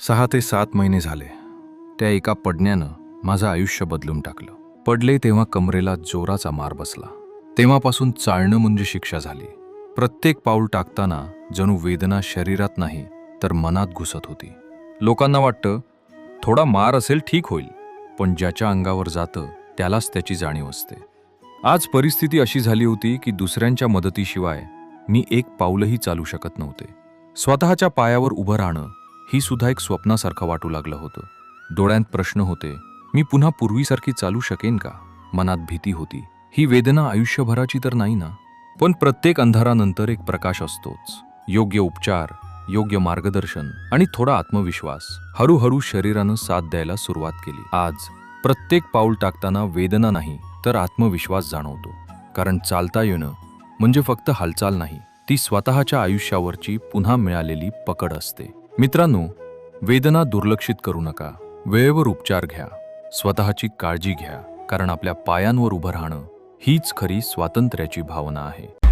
6 ते 7 महिने झाले. त्या एका पडण्यानं माझं आयुष्य बदलून टाकलं. पडले तेव्हा कमरेला जोराचा मार बसला. तेव्हापासून चालणं म्हणजे शिक्षा झाली. प्रत्येक पाऊल टाकताना जणू वेदना शरीरात नाही तर मनात घुसत होती. लोकांना वाटतं थोडा मार असेल ठीक होईल, पण ज्याच्या अंगावर जातं त्यालाच त्याची जाणीव असते. आज परिस्थिती अशी झाली होती की दुसऱ्यांच्या मदतीशिवाय मी एक पाऊलही चालू शकत नव्हते. स्वतःच्या पायावर उभं राहणं ही सुद्धा एक स्वप्नासारखं वाटू लागलं होतं. डोळ्यात प्रश्न होते, मी पुन्हा पूर्वीसारखी चालू शकेन का? मनात भीती होती, ही वेदना आयुष्यभराची तर नाही ना? पण प्रत्येक अंधारानंतर एक प्रकाश असतोच. योग्य उपचार, योग्य मार्गदर्शन आणि थोडा आत्मविश्वास. हळूहळू शरीरानं साथ द्यायला सुरुवात केली. आज प्रत्येक पाऊल टाकताना वेदना नाही तर आत्मविश्वास जाणवतो. कारण चालता येणं म्हणजे फक्त हालचाल नाही, ती स्वतःच्या आयुष्यावरची पुन्हा मिळालेली पकड असते. मित्रांनो, वेदना दुर्लक्षित करू नका. वेळेवर उपचार घ्या, स्वतःची काळजी घ्या, कारण आपल्या पायांवर उभं राहणं हीच खरी स्वातंत्र्याची भावना आहे.